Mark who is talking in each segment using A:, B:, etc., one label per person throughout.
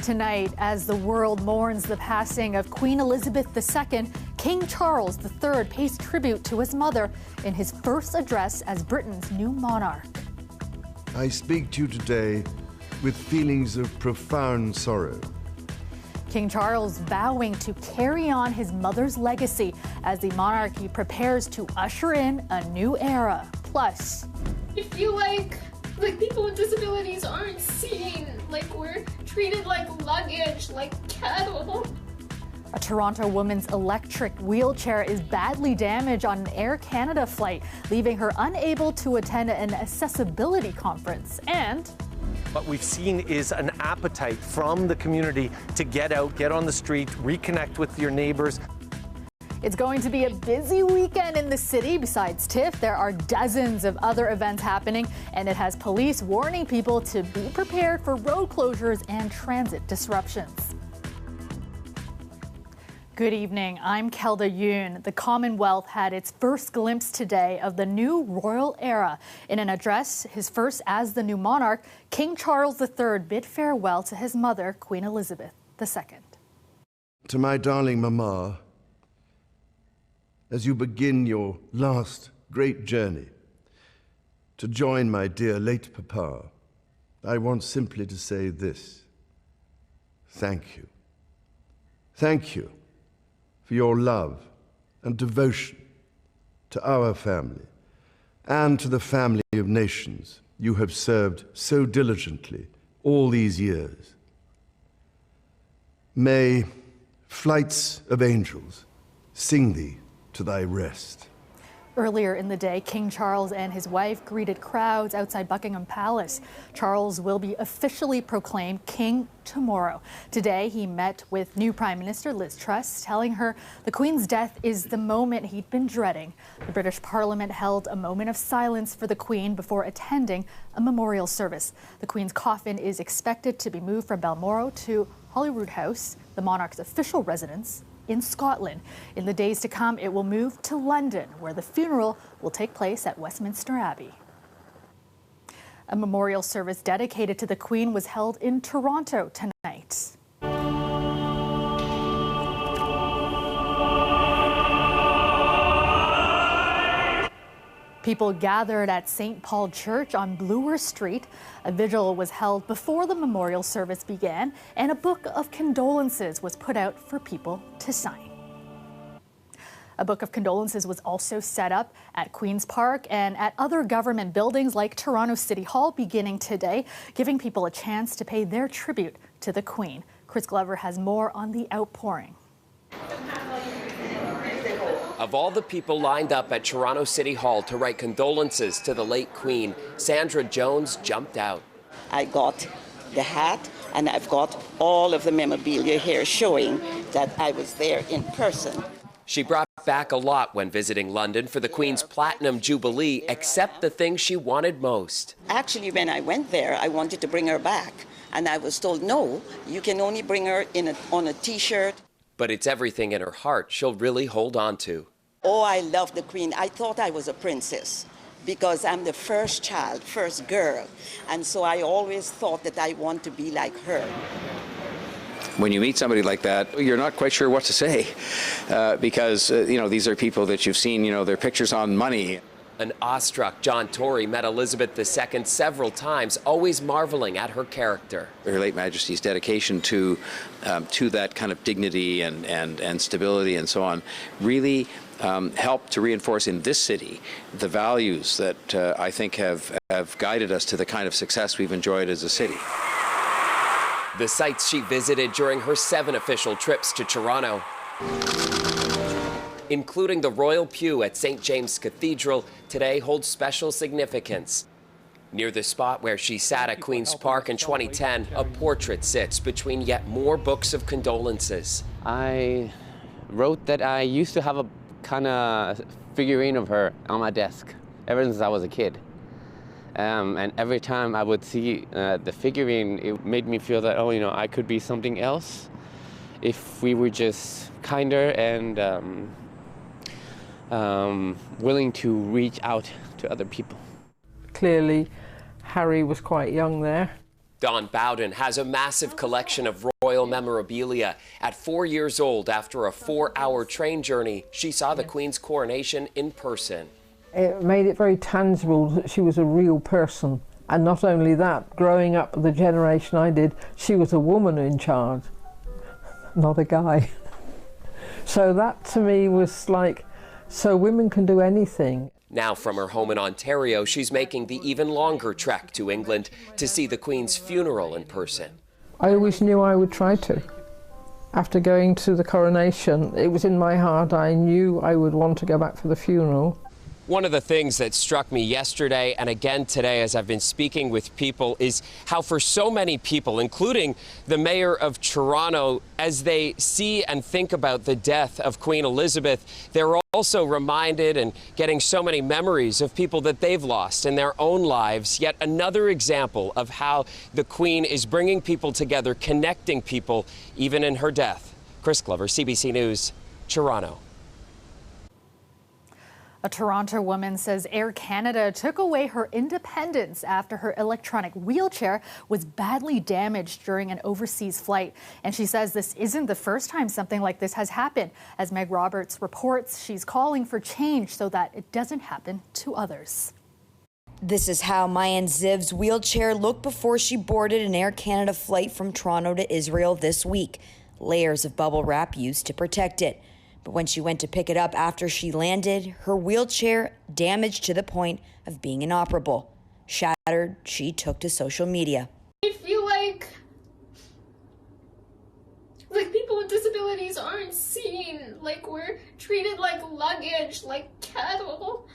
A: Tonight, as the world mourns the passing of Queen Elizabeth II, King Charles III pays tribute to his mother in his first address as Britain's new monarch.
B: I speak to you today with feelings of profound sorrow.
A: King Charles vowing to carry on his mother's legacy as the monarchy prepares to usher in a new era. Plus,
C: I feel like people with disabilities aren't seen, like we're treated like luggage, like cattle.
A: a Toronto woman's electric wheelchair is badly damaged on an Air Canada flight, leaving her unable to attend an accessibility conference. And
D: what we've seen is an appetite from the community to get out, get on the street, reconnect with your neighbors.
A: It's going to be a busy weekend in the city. Besides TIFF, there are dozens of other events happening, and it has police warning people to be prepared for road closures and transit disruptions. Good evening, I'm Kelda Yoon. The Commonwealth had its first glimpse today of the new royal era. In an address, his first as the new monarch, King Charles III bid farewell to his mother, Queen Elizabeth II.
B: To my darling Mama, as you begin your last great journey to join my dear late Papa, I want simply to say this: thank you. Thank you for your love and devotion to our family and to the family of nations you have served so diligently all these years. May flights of angels sing thee to thy rest.
A: Earlier in the day, King Charles and his wife greeted crowds outside Buckingham Palace. Charles will be officially proclaimed king tomorrow. Today, he met with new Prime Minister Liz Truss, telling her the Queen's death is the moment he'd been dreading. The British Parliament held a moment of silence for the Queen before attending a memorial service. The Queen's coffin is expected to be moved from Balmoral to Holyrood House, the monarch's official residence in Scotland. In the days to come, it will move to London, where the funeral will take place at Westminster Abbey. A memorial service dedicated to the Queen was held in Toronto tonight. People gathered at St. Paul Church on Bloor Street. A vigil was held before the memorial service began, and a book of condolences was put out for people to sign. A book of condolences was also set up at Queen's Park and at other government buildings like Toronto City Hall beginning today, giving people a chance to pay their tribute to the Queen. Chris Glover has more on the outpouring.
E: Of all the people lined up at Toronto City Hall to write condolences to the late Queen, Sandra Jones jumped out.
F: I got the hat, and I've got all of the memorabilia here showing that I was there in person.
E: She brought back a lot when visiting London for the Queen's Platinum Jubilee, except the thing she wanted most.
F: Actually, when I went there, I wanted to bring her back, and I was told, no, you can only bring her on a T-shirt.
E: But it's everything in her heart she'll really hold on to.
F: Oh, I love the Queen. I thought I was a princess because I'm the first child, first girl. And so I always thought that I want to be like her.
G: When you meet somebody like that, you're not quite sure what to say because, these are people that you've seen, their pictures on money.
E: An awestruck John Tory met Elizabeth II several times, always marveling at her character.
G: Her late Majesty's dedication to that kind of dignity and stability and so on really helped to reinforce in this city the values that I think have guided us to the kind of success we've enjoyed as a city.
E: The sites she visited during her 7 official trips to Toronto, including the Royal Pew at St. James Cathedral, today holds special significance. Near the spot where she sat at Queen's Park in 2010, a portrait sits between yet more books of condolences.
H: I wrote that I used to have a kind of figurine of her on my desk ever since I was a kid. And every time I would see the figurine, it made me feel that, I could be something else if we were just kinder and willing to reach out to other people.
I: Clearly, Harry was quite young there,
E: Dawn Bowden has a massive collection of royal memorabilia. At 4 years old, after a 4-hour train journey, she saw the Queen's coronation in person.
I: It made it very tangible that she was a real person. And not only that, growing up the generation I did, she was a woman in charge, not a guy. So that to me was like, so women can do anything.
E: Now from her home in Ontario, she's making the even longer trek to England to see the Queen's funeral in person.
I: I always knew I would try to. After going to the coronation, it was in my heart, I knew I would want to go back for the funeral.
E: One of the things that struck me yesterday and again today as I've been speaking with people is how for so many people, including the mayor of Toronto, as they see and think about the death of Queen Elizabeth, they're also reminded and getting so many memories of people that they've lost in their own lives. Yet another example of how the Queen is bringing people together, connecting people, even in her death. Chris Glover, CBC News, Toronto.
A: A Toronto woman says Air Canada took away her independence after her electronic wheelchair was badly damaged during an overseas flight. And she says this isn't the first time something like this has happened. As Meg Roberts reports, she's calling for change so that it doesn't happen to others.
J: This is how Mayan Ziv's wheelchair looked before she boarded an Air Canada flight from Toronto to Israel this week. Layers of bubble wrap used to protect it. But when she went to pick it up after she landed, her wheelchair damaged to the point of being inoperable. Shattered, she took to social media.
C: I feel like people with disabilities aren't seen, like we're treated like luggage, like cattle.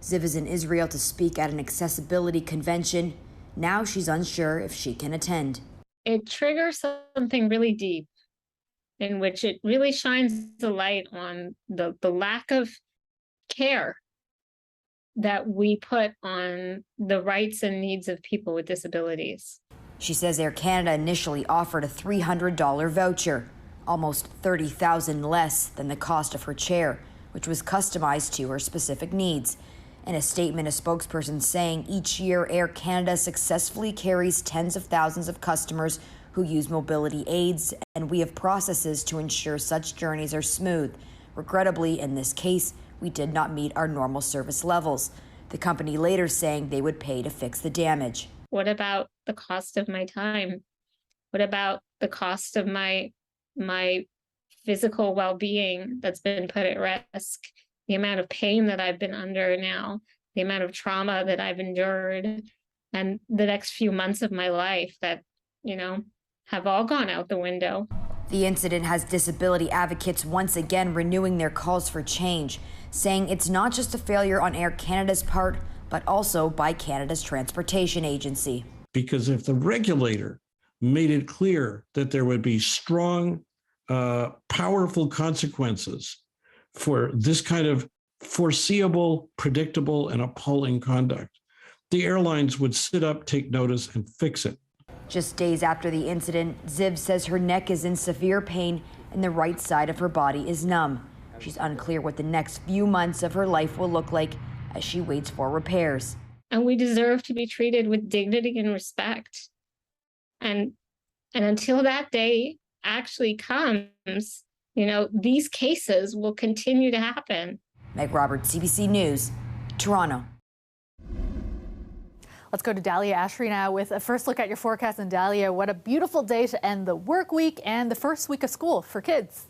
J: Ziv is in Israel to speak at an accessibility convention. Now she's unsure if she can attend.
C: It triggers something really deep, in which it really shines the light on the lack of care that we put on the rights and needs of people with disabilities.
J: She says Air Canada initially offered a $300 voucher, almost $30,000 less than the cost of her chair, which was customized to her specific needs. In a statement, a spokesperson saying each year Air Canada successfully carries tens of thousands of customers who use mobility aids, and we have processes to ensure such journeys are smooth. Regrettably, in this case, we did not meet our normal service levels. The company later saying they would pay to fix the damage.
C: What about the cost of my time? What about the cost of my physical well-being that's been put at risk? The amount of pain that I've been under now, the amount of trauma that I've endured, and the next few months of my life that, have all gone out the window.
J: The incident has disability advocates once again renewing their calls for change, saying it's not just a failure on Air Canada's part, but also by Canada's transportation agency.
K: Because if the regulator made it clear that there would be strong, powerful consequences for this kind of foreseeable, predictable, and appalling conduct, the airlines would sit up, take notice, and fix it.
J: Just days after the incident, Ziv says her neck is in severe pain and the right side of her body is numb. She's unclear what the next few months of her life will look like as she waits for repairs.
C: And we deserve to be treated with dignity and respect. And until that day actually comes, these cases will continue to happen.
J: Meg Roberts, CBC News, Toronto.
A: Let's go to Dahlia Ashry now with a first look at your forecast. And Dahlia, what a beautiful day to end the work week and the first week of school for kids.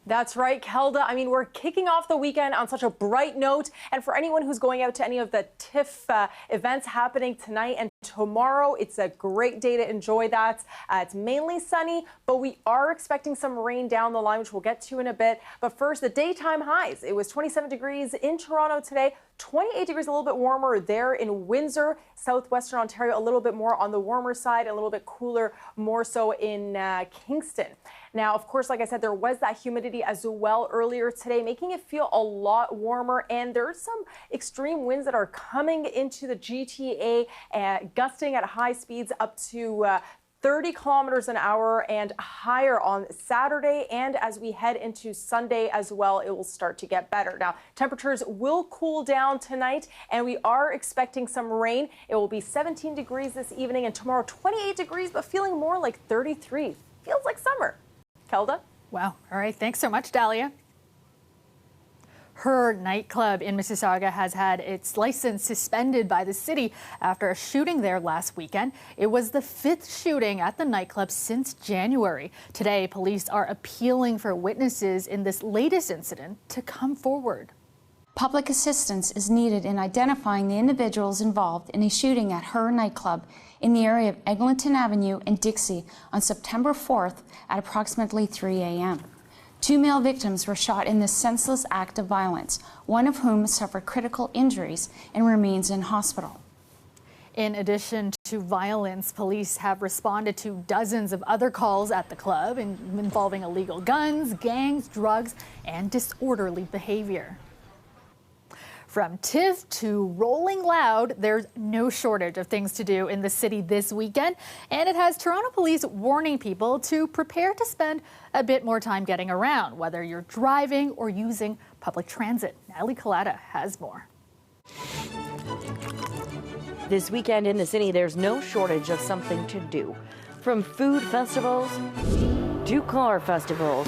L: That's right, Kelda. I mean, we're kicking off the weekend on such a bright note. And for anyone who's going out to any of the TIFF events happening tonight and tomorrow, it's a great day to enjoy that. It's mainly sunny, but we are expecting some rain down the line, which we'll get to in a bit. But first, the daytime highs. It was 27 degrees in Toronto today, 28 degrees, a little bit warmer there in Windsor, southwestern Ontario, a little bit more on the warmer side, a little bit cooler, more so in Kingston. Now, of course, like I said, there was that humidity as well earlier today, making it feel a lot warmer. And there are some extreme winds that are coming into the GTA, gusting at high speeds up to 30 kilometers an hour and higher on Saturday. And as we head into Sunday as well, it will start to get better. Now, temperatures will cool down tonight, and we are expecting some rain. It will be 17 degrees this evening, and tomorrow 28 degrees, but feeling more like 33. Feels like summer. Kelda?
A: Wow. All right. Thanks so much, Dahlia. Her nightclub in Mississauga has had its license suspended by the city after a shooting there last weekend. It was the 5th shooting at the nightclub since January. Today, police are appealing for witnesses in this latest incident to come forward.
M: Public assistance is needed in identifying the individuals involved in a shooting at her nightclub in the area of Eglinton Avenue and Dixie on September 4th at approximately 3 a.m. 2 male victims were shot in this senseless act of violence, one of whom suffered critical injuries and remains in hospital.
A: In addition to violence, police have responded to dozens of other calls at the club involving illegal guns, gangs, drugs, and disorderly behavior. From TIFF to Rolling Loud, there's no shortage of things to do in the city this weekend, and it has Toronto police warning people to prepare to spend a bit more time getting around, whether you're driving or using public transit. Natalie Collada has more.
N: This weekend in the city, there's no shortage of something to do. From food festivals to car festivals,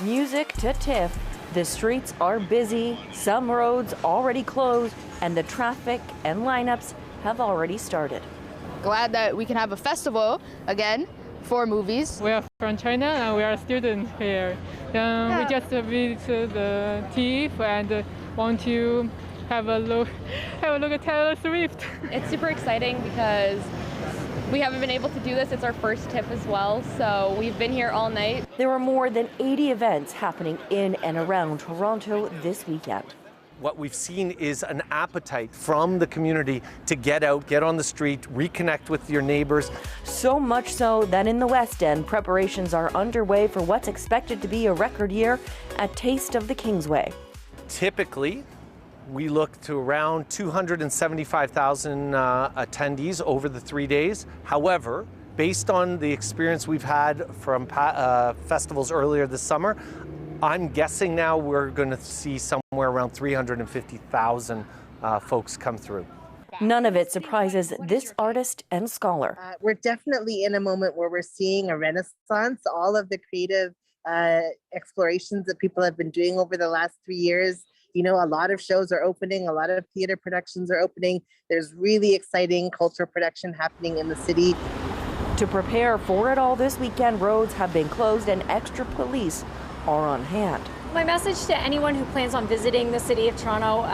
N: music to TIFF. The streets are busy, some roads already closed, and the traffic and lineups have already started.
O: Glad that we can have a festival again for movies.
P: We are from China and we are students here. We just visited the TIFF and want to have a look at Taylor Swift.
O: It's super exciting because we haven't been able to do this. It's our first TIFF as well, so we've been here all night.
N: There are more than 80 events happening in and around Toronto this weekend.
D: What we've seen is an appetite from the community to get out, get on the street, reconnect with your neighbors.
N: So much so that in the West End, preparations are underway for what's expected to be a record year at Taste of the Kingsway.
D: Typically, we look to around 275,000 attendees over the 3 days. However, based on the experience we've had from festivals earlier this summer, I'm guessing now we're going to see somewhere around 350,000 folks come through.
N: None of it surprises this artist and scholar.
Q: We're definitely in a moment where we're seeing a renaissance. All of the creative explorations that people have been doing over the last 3 years. You know, a lot of shows are opening, a lot of theater productions are opening. There's really exciting cultural production happening in the city.
N: To prepare for it all this weekend, roads have been closed and extra police are on hand.
R: My message to anyone who plans on visiting the city of Toronto,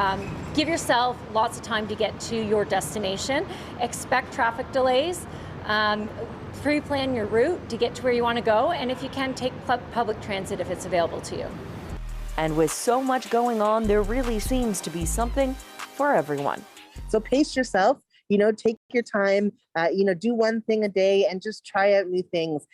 R: give yourself lots of time to get to your destination. Expect traffic delays. Pre-plan your route to get to where you want to go, and if you can, take public transit if it's available to you.
N: And with so much going on, there really seems to be something for everyone.
Q: So pace yourself, take your time, do one thing a day and just try out new things.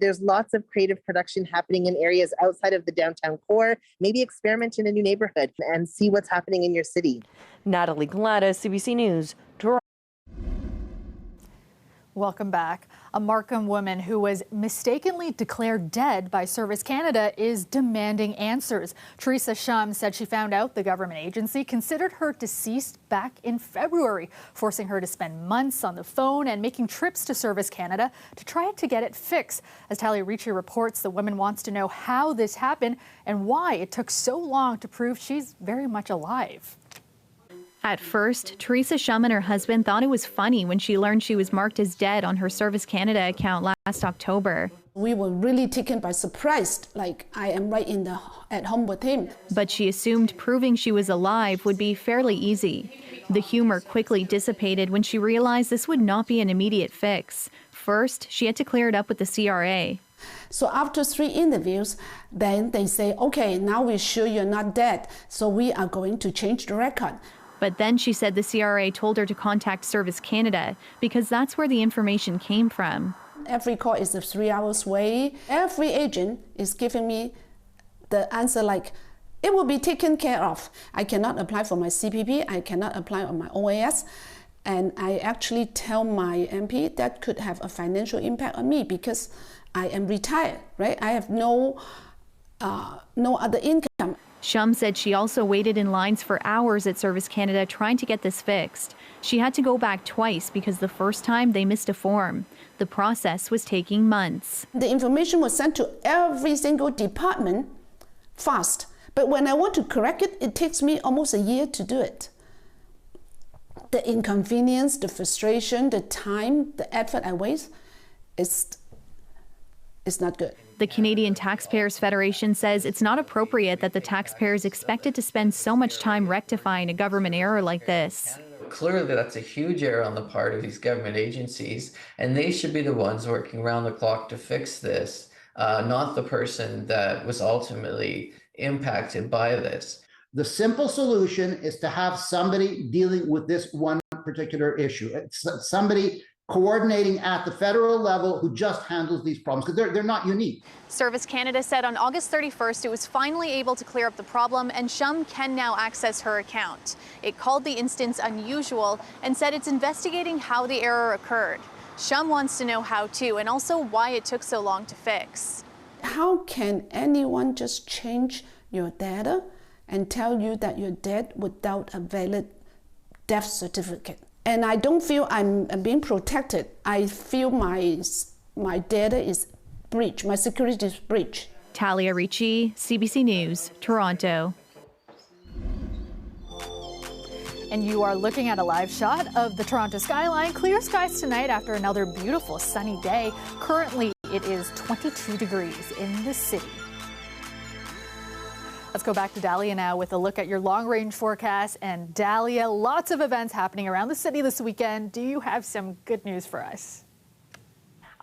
Q: There's lots of creative production happening in areas outside of the downtown core. Maybe experiment in a new neighborhood and see what's happening in your city.
N: Natalie Collada, CBC News, Toronto.
A: Welcome back. A Markham woman who was mistakenly declared dead by Service Canada is demanding answers. Teresa Shum said she found out the government agency considered her deceased back in February, forcing her to spend months on the phone and making trips to Service Canada to try to get it fixed. As Talia Ricci reports, the woman wants to know how this happened and why it took so long to prove she's very much alive.
S: At first, Teresa Shum and her husband thought it was funny when she learned she was marked as dead on her Service Canada account last October.
T: We were really taken by surprise, like I am right at home with him.
S: But she assumed proving she was alive would be fairly easy. The humor quickly dissipated when she realized this would not be an immediate fix. First, she had to clear it up with the CRA.
T: So after 3 interviews, then they say, okay, now we're sure you're not dead, so we are going to change the record.
S: But then she said the CRA told her to contact Service Canada because that's where the information came from.
T: Every call is a 3 hours wait. Every agent is giving me the answer like, it will be taken care of. I cannot apply for my CPP. I cannot apply on my OAS. And I actually tell my MP that could have a financial impact on me because I am retired, right? I have no other income.
S: Shum said she also waited in lines for hours at Service Canada trying to get this fixed. She had to go back twice because the first time they missed a form. The process was taking months.
T: The information was sent to every single department fast. But when I want to correct it, it takes me almost a year to do it. The inconvenience, the frustration, the time, the effort I waste is not good.
S: The Canadian Taxpayers Federation says it's not appropriate that the taxpayer is expected to spend so much time rectifying a government error like this.
U: Clearly, that's a huge error on the part of these government agencies, and they should be the ones working around the clock to fix this, not the person that was ultimately impacted by this.
V: The simple solution is to have somebody dealing with this one particular issue. It's somebody coordinating at the federal level who just handles these problems, because they're not unique.
A: Service Canada said on August 31st it was finally able to clear up the problem and Shum can now access her account. It called the instance unusual and said it's investigating how the error occurred. Shum wants to know how to and also why it took so long to fix.
T: How can anyone just change your data and tell you that you're dead without a valid death certificate? And I don't feel I'm being protected. I feel my data is breached, my security is breached.
S: Talia Ricci, CBC News, Toronto.
A: And you are looking at a live shot of the Toronto skyline. Clear skies tonight after another beautiful sunny day. Currently, it is 22 degrees in the city. Let's go back to Dahlia now with a look at your long-range forecast. And Dahlia, lots of events happening around the city this weekend. Do you have some good news for us?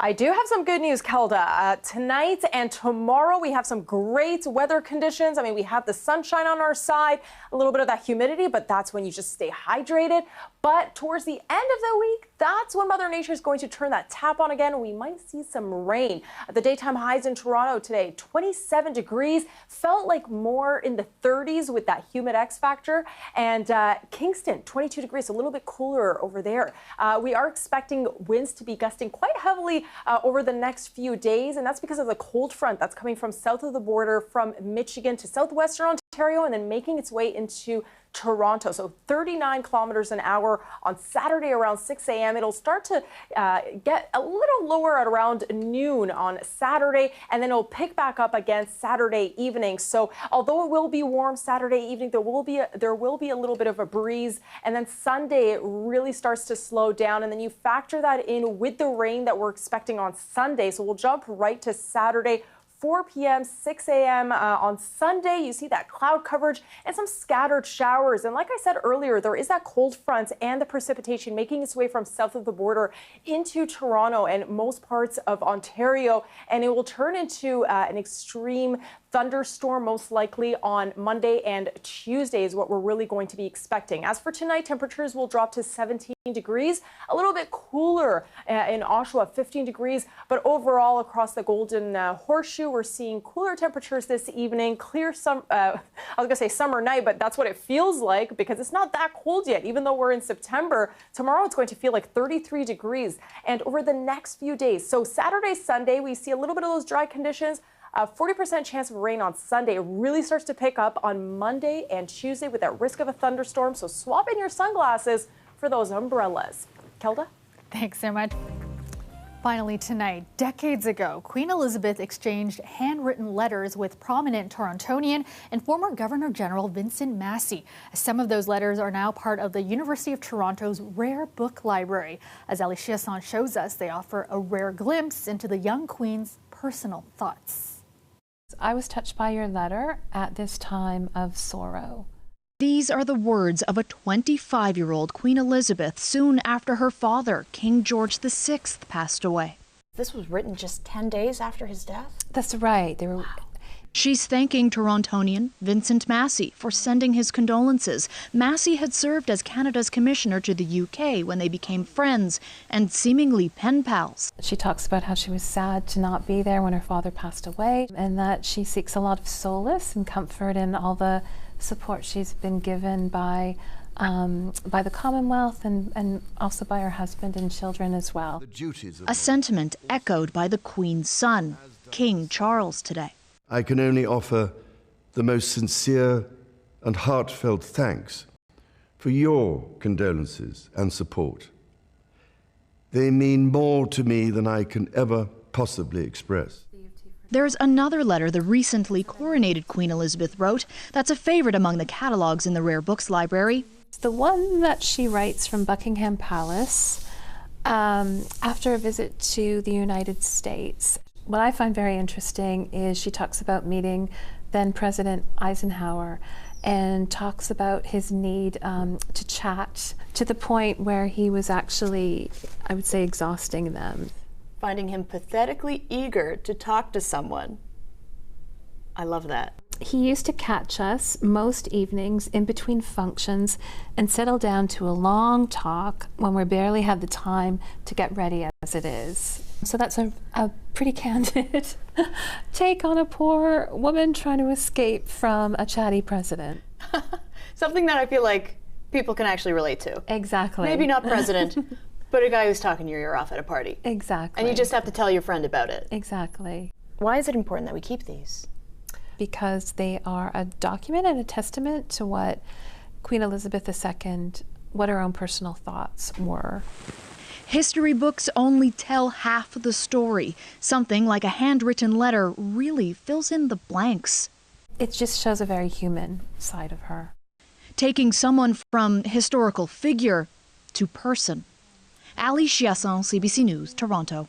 L: I do have some good news, Kelda. Tonight and tomorrow, we have some great weather conditions. I mean, we have the sunshine on our side, a little bit of that humidity, but that's when you just stay hydrated. But towards the end of the week, that's when Mother Nature is going to turn that tap on again. We might see some rain. The daytime highs in Toronto today, 27 degrees, felt like more in the 30s with that humid X factor. And Kingston, 22 degrees, a little bit cooler over there. We are expecting winds to be gusting quite heavily over the next few days, and that's because of the cold front that's coming from south of the border from Michigan to southwestern Ontario and then making its way into Toronto. So 39 kilometers an hour on Saturday around 6 a.m. It'll start to get a little lower at around noon on Saturday, and then it'll pick back up again Saturday evening. So although it will be warm Saturday evening, there will be a little bit of a breeze, and then Sunday it really starts to slow down, and then you factor that in with the rain that we're expecting on Sunday. So we'll jump right to Saturday, 4 p.m., 6 a.m. On Sunday, you see that cloud coverage and some scattered showers. And like I said earlier, there is that cold front and the precipitation making its way from south of the border into Toronto and most parts of Ontario. And it will turn into an extreme thunderstorm, most likely on Monday and Tuesday is what we're really going to be expecting. As for tonight, temperatures will drop to 17 degrees, a little bit cooler in Oshawa, 15 degrees. But overall, across the Golden Horseshoe, we're seeing cooler temperatures this evening. Clear I was going to say summer night, but that's what it feels like because it's not that cold yet. Even though we're in September, tomorrow it's going to feel like 33 degrees. And over the next few days, so Saturday, Sunday, we see a little bit of those dry conditions. 40% chance of rain on Sunday. It really starts to pick up on Monday and Tuesday with that risk of a thunderstorm. So swap in your sunglasses for those umbrellas. Kelda?
A: Thanks so much. Finally tonight, decades ago, Queen Elizabeth exchanged handwritten letters with prominent Torontonian and former Governor General Vincent Massey. Some of those letters are now part of the University of Toronto's Rare Book Library. As Ali Chiasson shows us, they offer a rare glimpse into the young Queen's personal thoughts.
W: I was touched by your letter at this time of sorrow.
X: These are the words of a 25-year-old Queen Elizabeth soon after her father, King George VI, passed away.
Y: This was written just 10 days after his death?
W: That's right. Wow.
X: She's thanking Torontonian Vincent Massey for sending his condolences. Massey had served as Canada's commissioner to the UK when they became friends and seemingly pen pals.
W: She talks about how she was sad to not be there when her father passed away and that she seeks a lot of solace and comfort in all the support she's been given by by the Commonwealth and also by her husband and children as well.
X: A sentiment echoed by the Queen's son, King Charles, today.
B: I can only offer the most sincere and heartfelt thanks for your condolences and support. They mean more to me than I can ever possibly express.
X: There's another letter the recently coronated Queen Elizabeth wrote that's a favorite among the catalogs in the Rare Books Library.
W: It's the one that she writes from Buckingham Palace after a visit to the United States. What I find very interesting is she talks about meeting then President Eisenhower and talks about his need to chat to the point where he was actually, I would say, exhausting them.
F: Finding him pathetically eager to talk to someone. I love that.
W: He used to catch us most evenings in between functions and settle down to a long talk when we barely had the time to get ready as it is. So that's a pretty candid take on a poor woman trying to escape from a chatty president.
F: Something that I feel like people can actually relate to.
W: Exactly.
F: Maybe not president, but a guy who's talking your ear off at a party.
W: Exactly.
F: And you just have to tell your friend about it.
W: Exactly.
F: Why is it important that we keep these?
W: Because they are a document and a testament to what Queen Elizabeth II, what her own personal thoughts were.
X: History books only tell half of the story. Something like a handwritten letter really fills in the blanks.
W: It just shows a very human side of her.
X: Taking someone from historical figure to person. Ali Chiasson, CBC News, Toronto.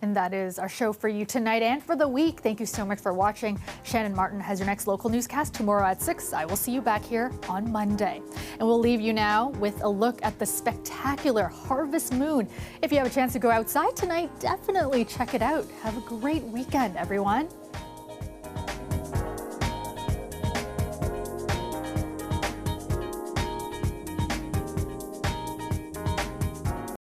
A: And that is our show for you tonight and for the week. Thank you so much for watching. Shannon Martin has your next local newscast tomorrow at 6. I will see you back here on Monday. And we'll leave you now with a look at the spectacular harvest moon. If you have a chance to go outside tonight, definitely check it out. Have a great weekend, everyone.